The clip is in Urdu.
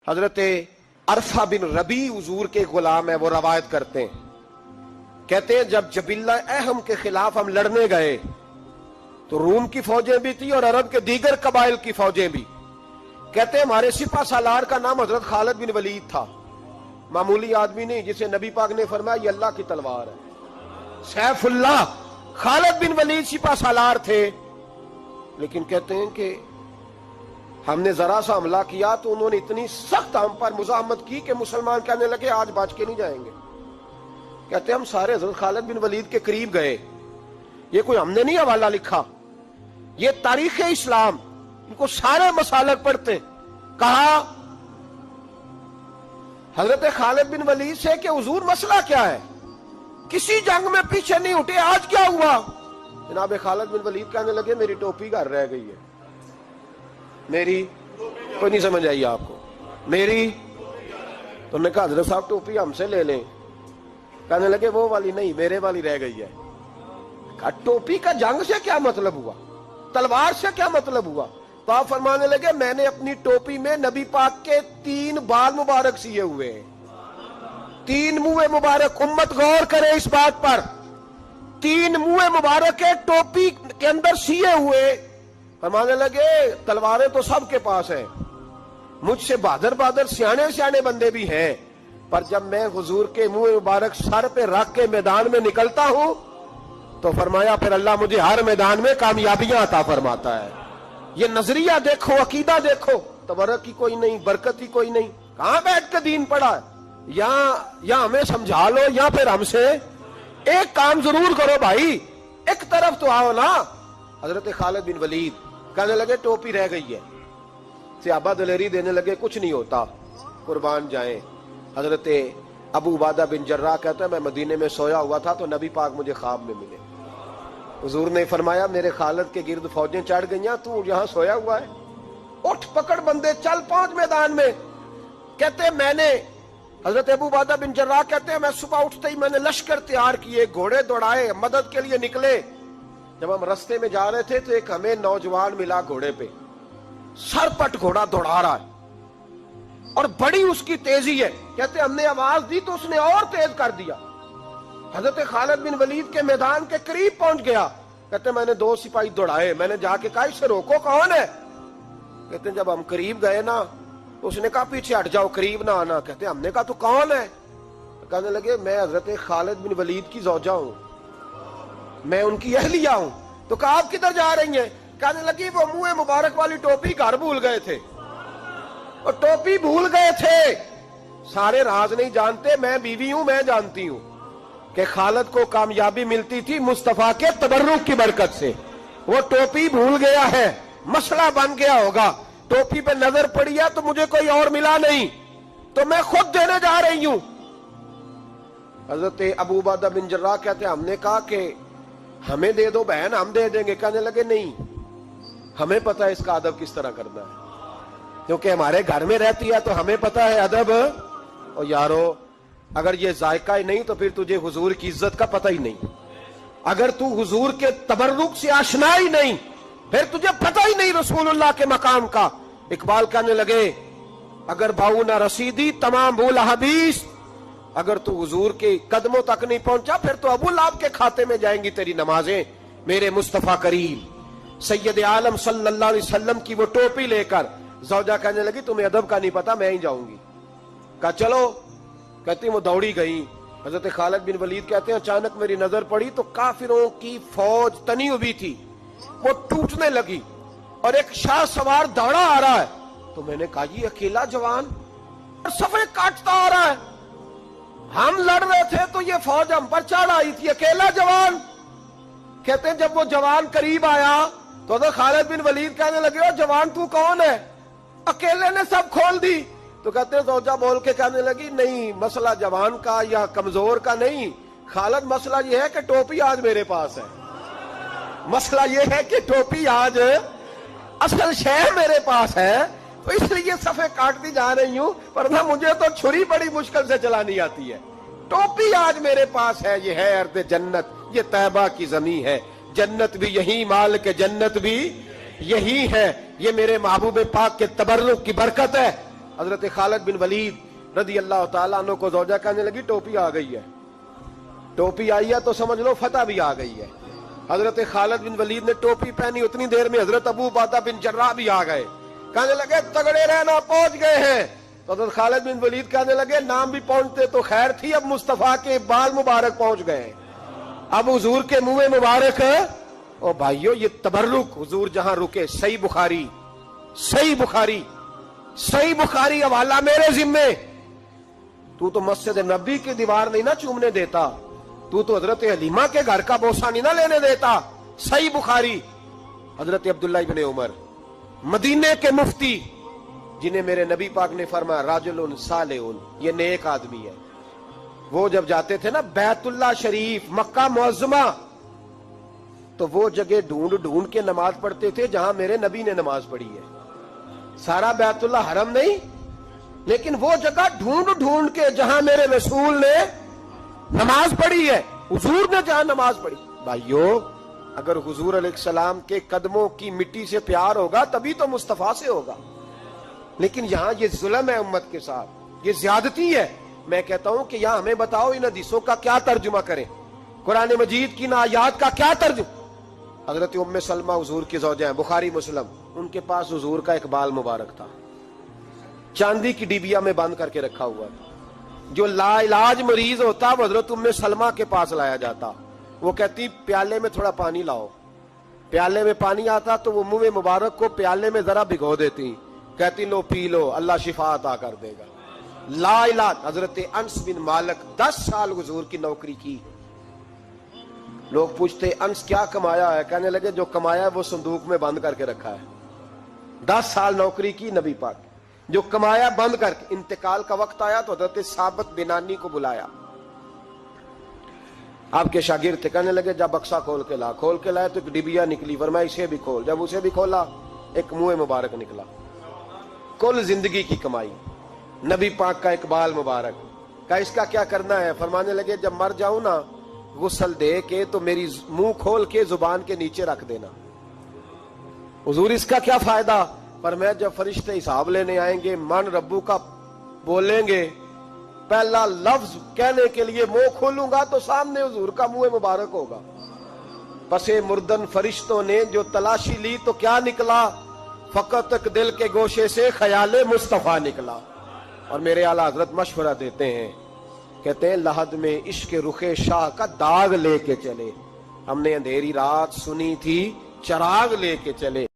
حضرت عرفہ بن ربی حضور کے غلام ہے، وہ روایت کرتے ہیں، کہتے ہیں جب جبلہ اہم کے خلاف ہم لڑنے گئے تو روم کی فوجیں بھی تھی اور عرب کے دیگر قبائل کی فوجیں بھی. کہتے ہیں ہمارے سپہ سالار کا نام حضرت خالد بن ولید تھا، معمولی آدمی نہیں جسے نبی پاک نے فرمایا یہ اللہ کی تلوار ہے. سیف اللہ خالد بن ولید سپہ سالار تھے، لیکن کہتے ہیں کہ ہم نے ذرا سا حملہ کیا تو انہوں نے اتنی سخت ہم پر مزاحمت کی کہ مسلمان کہنے لگے آج بچ کے نہیں جائیں گے. کہتے ہیں ہم سارے حضرت خالد بن ولید کے قریب گئے. یہ کوئی ہم نے نہیں حوالہ لکھا، یہ تاریخ اسلام، ان کو سارے مسالک پڑھتے. کہا حضرت خالد بن ولید سے کہ حضور مسئلہ کیا ہے، کسی جنگ میں پیچھے نہیں اٹھے، آج کیا ہوا؟ جناب خالد بن ولید کہنے لگے میری ٹوپی گھر رہ گئی ہے. میری کوئی نہیں سمجھ آئی آپ کو؟ میری تو نے کہا حضرت صاحب ٹوپی ہم سے لے لیں. کہنے لگے وہ والی نہیں، میرے والی رہ گئی ہے. کہا ٹوپی کا جنگ سے کیا مطلب ہوا، تلوار سے کیا مطلب ہوا؟ تو آپ فرمانے لگے میں نے اپنی ٹوپی میں نبی پاک کے 3 بال مبارک سیے ہوئے ہیں، 3 منہ مبارک. امت غور کرے اس بات پر، 3 منہ مبارک کے ٹوپی کے اندر سیے ہوئے. فرمانے لگے تلواریں تو سب کے پاس ہیں، مجھ سے بہادر سیانے بندے بھی ہیں، پر جب میں حضور کے منہ مبارک سر پہ رکھ کے میدان میں نکلتا ہوں تو فرمایا پھر اللہ مجھے ہر میدان میں کامیابیاں عطا فرماتا ہے. یہ نظریہ دیکھو، عقیدہ دیکھو، تبرک ہی کوئی نہیں، برکت ہی کوئی نہیں. کہاں بیٹھ کے دین پڑھا ہے؟ یا ہمیں سمجھا لو یا پھر ہم سے ایک کام ضرور کرو بھائی، ایک طرف تو آؤ نا. حضرت خالد بن ولید کہنے لگے ٹوپی رہ گئی ہے. صحابہ دلیری دینے لگے کچھ نہیں ہوتا، قربان جائیں. حضرت ابو عبادہ بن جراح کہتا ہے میں مدینے میں سویا ہوا تھا تو نبی پاک مجھے خواب میں ملے. حضور نے فرمایا میرے خالد کے گرد فوجیں چڑھ گئیں، تو یہاں سویا ہوا ہے، اٹھ پکڑ بندے چل پہنچ میدان میں. کہتے میں نے حضرت ابو عبادہ بن جراح کہتے ہیں میں صبح اٹھتے ہی میں نے لشکر تیار کیے، گھوڑے دوڑائے، مدد کے لیے نکلے. جب ہم رستے میں جا رہے تھے تو ایک ہمیں نوجوان ملا گھوڑے پہ، سر پٹ گھوڑا دوڑا رہا ہے اور بڑی اس کی تیزی ہے. کہتے ہم نے آواز دی تو اس نے اور تیز کر دیا. حضرت خالد بن ولید کے میدان کے قریب پہنچ گیا. کہتے میں نے 2 سپاہی دوڑائے، میں نے جا کے کہا اس سے روکو کون ہے. کہتے جب ہم قریب گئے نا تو اس نے کہا پیچھے ہٹ جاؤ، قریب نہ آنا. کہتے ہم نے کہا تو کون ہے؟ کہنے لگے میں حضرت خالد بن ولید کی زوجہ ہوں، میں ان کی اہلیہ ہوں. تو کہا آپ کدھر جا رہی ہیں؟ کہنے لگی وہ منہ مبارک والی ٹوپی گھر بھول گئے تھے، اور ٹوپی بھول گئے تھے. سارے راز نہیں جانتے، میں بیوی ہوں، میں جانتی ہوں کہ خالد کو کامیابی ملتی تھی مصطفیٰ کے تبرک کی برکت سے. وہ ٹوپی بھول گیا ہے، مسئلہ بن گیا ہوگا. ٹوپی پہ نظر پڑی ہے تو مجھے کوئی اور ملا نہیں تو میں خود دینے جا رہی ہوں. حضرت ابو عبادہ بن جراح کہتے ہیں ہم نے کہا کہ ہمیں دے دو بہن، ہم دے دیں گے. کہنے لگے نہیں، ہمیں پتہ ہے اس کا ادب کس طرح کرنا ہے، کیونکہ ہمارے گھر میں رہتی ہے تو ہمیں پتہ ہے ادب. اور یارو اگر یہ ذائقہ ہی نہیں تو پھر تجھے حضور کی عزت کا پتہ ہی نہیں. اگر تو حضور کے تبرک سے آشنا ہی نہیں پھر تجھے پتہ ہی نہیں رسول اللہ کے مقام کا. اقبال کہنے لگے اگر باؤ نہ رسیدی تمام بول حدیث، اگر تو حضور کے قدموں تک نہیں پہنچا پھر تو ابو لہب کے کھاتے میں جائیں گی تیری نمازیں. میرے مصطفیٰ کریم سید عالم صلی اللہ علیہ وسلم کی وہ ٹوپی لے کر زوجہ کہنے لگی تمہیں ادب کا نہیں پتا، میں ہی جاؤں گی. کہا چلو. کہتی وہ دوڑی گئی. حضرت خالد بن ولید کہتے ہیں اچانک میری نظر پڑی تو کافروں کی فوج تنی ہوئی تھی، وہ ٹوٹنے لگی اور ایک شاہ سوار دوڑا آ رہا ہے. تو میں نے کہا یہ اکیلا جوان اور صفیں کاٹتا آ رہا ہے، ہم لڑ رہے تھے تو یہ فوج ہم پر چڑھ آئی تھی، اکیلا جوان. کہتے ہیں جب وہ جوان قریب آیا تو حضرت خالد بن ولید کہنے لگے او جوان تو کون ہے، اکیلے نے سب کھول دی. تو کہتے ہیں زوجہ بول کے کہنے لگی نہیں مسئلہ جوان کا یا کمزور کا نہیں، خالد مسئلہ یہ ہے کہ ٹوپی آج میرے پاس ہے، مسئلہ یہ ہے کہ ٹوپی آج اصل شے میرے پاس ہے تو اس لیے صفیں کاٹتی جا رہی ہوں، ورنہ مجھے تو چھری بڑی مشکل سے چلانی آتی ہے. ٹوپی آج میرے پاس ہے. یہ ہے ارض جنت، یہ طیبہ کی زمین ہے، جنت بھی یہی، مال کے جنت بھی یہی ہے. یہ میرے محبوب پاک کے تبرک کی برکت ہے. حضرت خالد بن ولید رضی اللہ تعالیٰ عنہ کو زوجہ کہنے لگی ٹوپی آ گئی ہے، ٹوپی آئی ہے تو سمجھ لو فتح بھی آ گئی ہے۔ حضرت خالد بن ولید نے ٹوپی پہنی، اتنی دیر میں حضرت ابو عبیدہ بن جراح بھی آ گئے، کہنے لگے تگڑے رہنا، پہنچ گئے ہیں۔ تو حضرت خالد بن ولید کہنے لگے نام بھی پہنچتے تو خیر تھی، اب مصطفیٰ کے بال مبارک پہنچ گئے، اب حضور کے منہ مبارک۔ او بھائیو یہ تبرک حضور جہاں رکے، صحیح بخاری، صحیح بخاری، صحیح بخاری حوالہ میرے ذمے۔ تو مسجد نبی کی دیوار نہیں نہ چومنے دیتا، تو حضرت حلیمہ کے گھر کا بوسہ نہیں نہ لینے دیتا۔ صحیح بخاری۔ حضرت عبداللہ ابن عمر مدینے کے مفتی، جنہیں میرے نبی پاک نے فرمایا راجل صالح، یہ نیک آدمی ہے، وہ جب جاتے تھے نا بیت اللہ شریف مکہ معظمہ، تو وہ جگہ ڈھونڈ ڈھونڈ کے نماز پڑھتے تھے جہاں میرے نبی نے نماز پڑھی ہے۔ سارا بیت اللہ حرم نہیں، لیکن وہ جگہ ڈھونڈ ڈھونڈ کے جہاں میرے رسول نے نماز پڑھی ہے، حضور نے جہاں نماز پڑھی۔ بھائیو اگر حضور علیہ السلام کے قدموں کی مٹی سے پیار ہوگا تبھی تو مصطفیٰ سے ہوگا، لیکن یہاں یہ ظلم ہے امت کے ساتھ، یہ زیادتی ہے۔ میں کہتا ہوں کہ یہاں ہمیں بتاؤ ان حدیثوں کا کیا ترجمہ کریں، قرآن مجید کی ان آیات کا کیا ترجمہ۔ حضرت ام سلمہ حضور کی زوجہ ہیں، بخاری مسلم، ان کے پاس حضور کا ایک بال مبارک تھا، چاندی کی ڈیبیا میں بند کر کے رکھا ہوا تھا۔ جو لا علاج مریض ہوتا وہ حضرت ام سلمہ کے پاس لایا جاتا، وہ کہتی پیالے میں تھوڑا پانی لاؤ، پیالے میں پانی آتا تو وہ منہ مبارک کو پیالے میں ذرا بھگو دیتی، کہتی لو پی لو، اللہ شفا عطا کر دے گا۔ لا علاج۔ حضرت انس بن مالک 10 سال حضور کی نوکری کی، لوگ پوچھتے انس کیا کمایا ہے، کہنے لگے جو کمایا ہے وہ صندوق میں بند کر کے رکھا ہے۔ 10 سال نوکری کی نبی پاک، جو کمایا بند کر کے، انتقال کا وقت آیا تو حضرت ثابت بنانی کو بلایا، آپ کے شاگرد تھے، کہنے لگے جب بکسا کھول کے لا، کھول کے لائے تو ایک ڈبیا نکلی، فرمایا اسے بھی کھول، جب اسے بھی کھولا ایک منہ مبارک نکلا۔ کل زندگی کی کمائی، نبی پاک کا اقبال مبارک، کہا اس کا کیا کرنا ہے، فرمانے لگے جب مر جاؤں نا غسل دے کے تو میری منہ کھول کے زبان کے نیچے رکھ دینا۔ حضور اس کا کیا فائدہ، فرمایا جب فرشتے حساب لینے آئیں گے من ربو کا بولیں گے، پہلا لفظ کہنے کے لیے منہ کھولوں گا تو سامنے حضور کا منہ مبارک ہوگا۔ پسے مردن فرشتوں نے جو تلاشی لی تو کیا نکلا، فقط ایک دل کے گوشے سے خیال مصطفیٰ نکلا۔ اور میرے اعلیٰ حضرت مشورہ دیتے ہیں، کہتے ہیں لحد میں عشق رخ شاہ کا داغ لے کے چلے، ہم نے اندھیری رات سنی تھی چراغ لے کے چلے۔